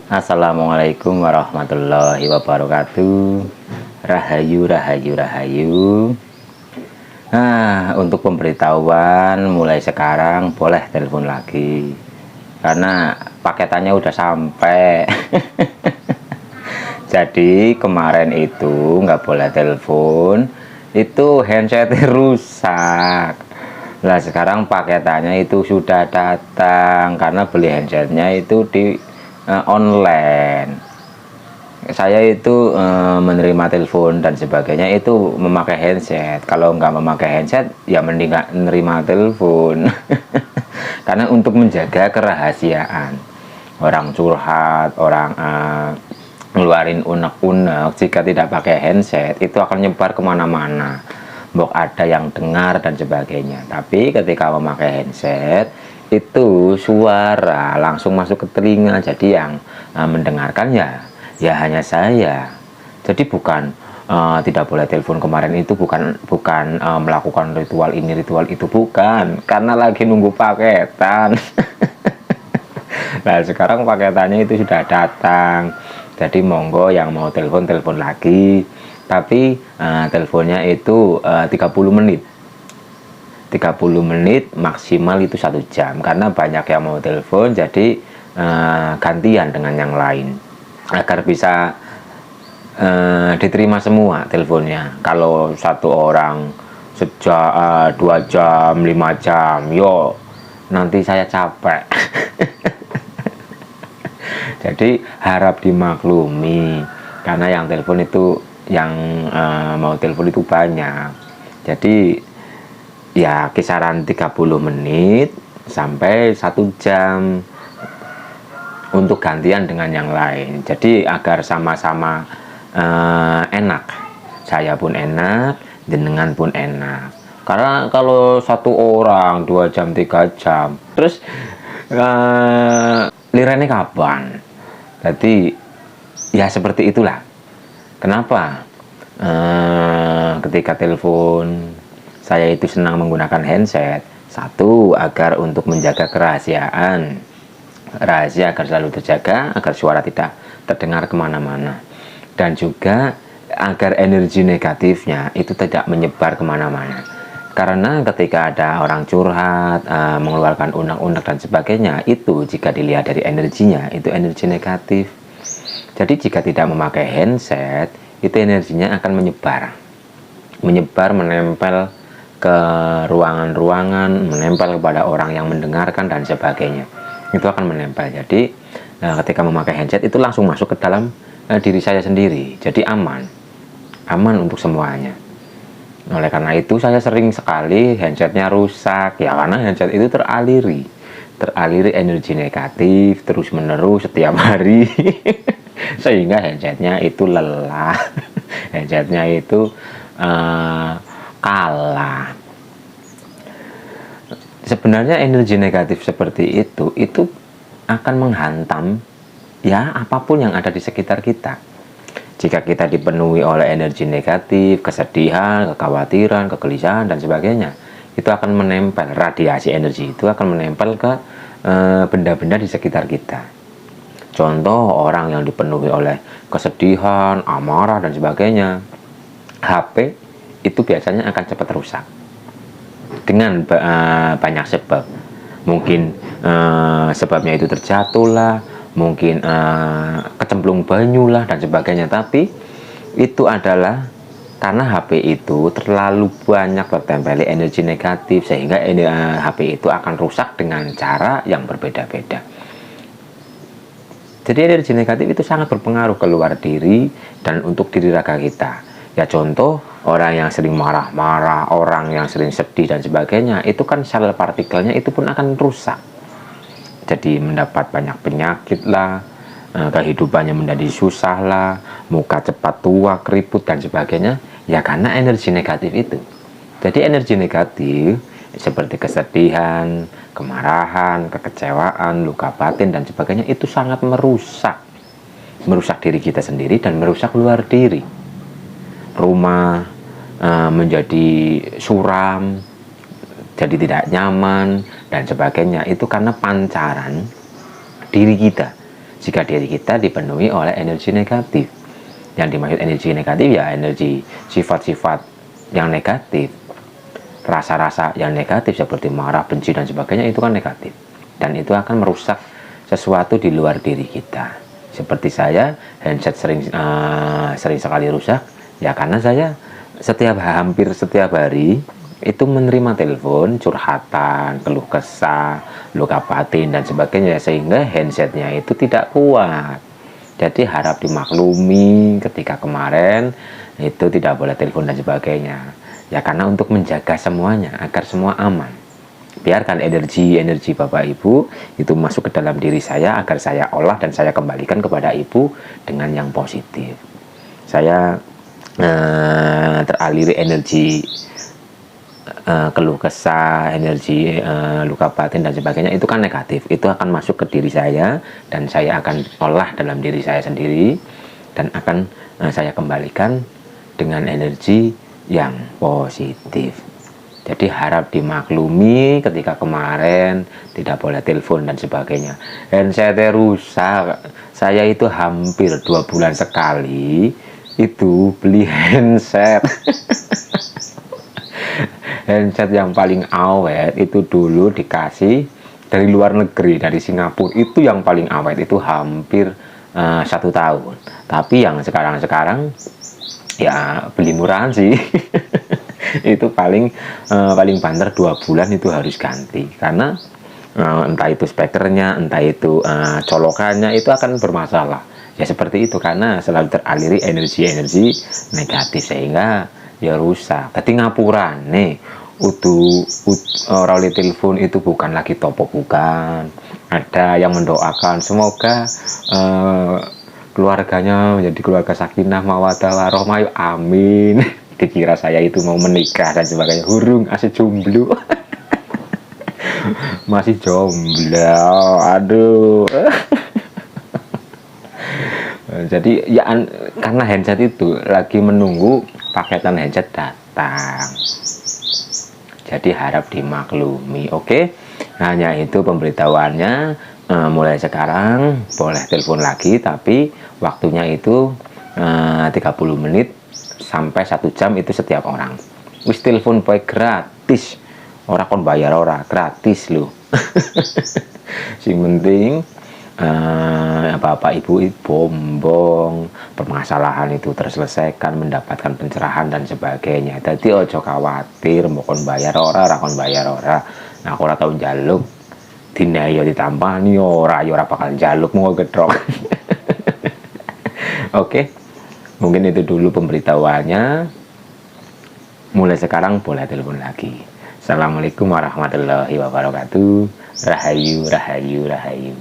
Assalamualaikum warahmatullahi wabarakatuh. Rahayu, rahayu, rahayu. Nah, untuk pemberitahuan mulai sekarang boleh telepon lagi karena paketannya udah sampai. Jadi kemarin itu nggak boleh telepon, itu handsetnya rusak. Nah sekarang paketannya itu sudah datang karena beli handsetnya itu di online. Saya itu menerima telepon dan sebagainya itu memakai handset. Kalau nggak memakai handset ya mending nggak menerima telepon. Karena untuk menjaga kerahasiaan, orang curhat, orang ngeluarin unek-unek, jika tidak pakai handset itu akan nyebar kemana-mana, mbok ada yang dengar dan sebagainya. Tapi ketika memakai handset itu suara langsung masuk ke telinga, jadi yang mendengarkan ya hanya saya. Jadi bukan tidak boleh telepon kemarin itu bukan melakukan ritual ini ritual itu, bukan, karena lagi nunggu paketan. Nah sekarang paketannya itu sudah datang, jadi monggo yang mau telepon lagi, tapi teleponnya itu 30 menit 30 menit maksimal itu 1 jam, karena banyak yang mau telepon, jadi gantian dengan yang lain agar bisa diterima semua teleponnya. Kalau satu orang sejak 2 jam 5 jam yo nanti saya capek. Jadi harap dimaklumi karena yang telepon itu yang mau telepon itu banyak. Jadi ya kisaran 30 menit sampai 1 jam untuk gantian dengan yang lain. Jadi agar sama-sama enak, saya pun enak, jenengan pun enak. Karena kalau satu orang 2 jam 3 jam terus lirane kapan? Jadi ya seperti itulah. Kenapa ketika telepon saya itu senang menggunakan handset? Satu, agar untuk menjaga kerahasiaan, rahasia agar selalu terjaga, agar suara tidak terdengar kemana-mana, dan juga agar energi negatifnya itu tidak menyebar kemana-mana. Karena ketika ada orang curhat, mengeluarkan unek-unek dan sebagainya, itu jika dilihat dari energinya, itu energi negatif. Jadi jika tidak memakai handset, itu energinya akan menyebar, menempel ke ruangan-ruangan, menempel kepada orang yang mendengarkan dan sebagainya. Itu akan menempel. Jadi ketika memakai handset itu langsung masuk ke dalam diri saya sendiri. Jadi aman untuk semuanya. Oleh karena itu saya sering sekali handsetnya rusak, ya karena handset itu teraliri energi negatif terus menerus setiap hari. Sehingga handsetnya itu lelah, handsetnya itu kalah. Sebenarnya energi negatif seperti itu akan menghantam ya apapun yang ada di sekitar kita. Jika kita dipenuhi oleh energi negatif, kesedihan, kekhawatiran, kegelisahan, dan sebagainya, itu akan menempel, radiasi energi itu akan menempel ke benda-benda di sekitar kita. Contoh, orang yang dipenuhi oleh kesedihan, amarah, dan sebagainya, HP itu biasanya akan cepat rusak dengan banyak sebab. Mungkin sebabnya itu terjatuh lah, mungkin kecemplung banyu lah dan sebagainya. Tapi itu adalah karena HP itu terlalu banyak tertempeli energi negatif, sehingga HP itu akan rusak dengan cara yang berbeda-beda. Jadi energi negatif itu sangat berpengaruh ke luar diri dan untuk diri raga kita. Ya contoh, orang yang sering marah-marah, orang yang sering sedih dan sebagainya, itu kan sel partikelnya itu pun akan rusak. Jadi mendapat banyak penyakit lah, kehidupannya menjadi susah lah, muka cepat tua, keriput dan sebagainya, ya karena energi negatif itu. Jadi energi negatif seperti kesedihan, kemarahan, kekecewaan, luka batin dan sebagainya itu sangat merusak diri kita sendiri dan merusak luar diri. Rumah menjadi suram, jadi tidak nyaman dan sebagainya, itu karena pancaran diri kita. jika diri kita dipenuhi oleh energi negatif. Yang dimaksud energi negatif ya energi sifat-sifat yang negatif, rasa-rasa yang negatif seperti marah, benci dan sebagainya, itu kan negatif, dan itu akan merusak sesuatu di luar diri kita. Seperti saya, handset sering sekali rusak ya karena saya hampir setiap hari itu menerima telepon, curhatan, keluh kesah, luka batin dan sebagainya, sehingga handsetnya itu tidak kuat. Jadi harap dimaklumi ketika kemarin itu tidak boleh telepon dan sebagainya. Ya karena untuk menjaga semuanya agar semua aman. Biarkan energi Bapak Ibu itu masuk ke dalam diri saya agar saya olah dan saya kembalikan kepada Ibu dengan yang positif. Saya teraliri energi keluh kesah, energi luka batin dan sebagainya, itu kan negatif. Itu akan masuk ke diri saya dan saya akan olah dalam diri saya sendiri dan akan saya kembalikan dengan energi yang positif. Jadi harap dimaklumi ketika kemarin tidak boleh telepon dan sebagainya. Handsetnya rusak. Saya itu hampir 2 bulan sekali itu beli handset. Handset yang paling awet itu dulu dikasih dari luar negeri, dari Singapura. Itu yang paling awet, itu hampir 1 tahun. Tapi yang sekarang ya beli murahan sih. Itu paling banter 2 bulan itu harus ganti, karena entah itu spekernya, entah itu colokannya itu akan bermasalah. Ya seperti itu, karena selalu teraliri energi negatif sehingga ya rusak. Tadi ngapuran nih orang telepon itu bukan lagi topo, bukan. Ada yang mendoakan semoga keluarganya menjadi keluarga sakinah mawaddah warahmah, amin. Dikira saya itu mau menikah dan sebagainya. Hurung, asli jomblo. Masih jomblo, aduh. Jadi ya karena handset itu lagi menunggu paketan handset datang. Jadi harap dimaklumi, oke? Hanya itu pemberitahuannya. Mulai sekarang boleh telepon lagi, tapi waktunya itu 30 menit sampai 1 jam itu setiap orang. Wis telepon boy gratis. Ora kon bayar, ora gratis loh. Sing penting Bapak Ibu bombong, permasalahan itu terselesaikan, mendapatkan pencerahan dan sebagainya. Jadi ojo khawatir mau kon bayar ora, ora kon bayar ora. Nah, aku ora tau njaluk. Dina yo ditampani ora, yo ora bakal njaluk mau gedrok. Oke. Mungkin itu dulu pemberitahuannya. Mulai sekarang boleh telepon lagi. Assalamualaikum warahmatullahi wabarakatuh. Rahayu, rahayu, rahayu.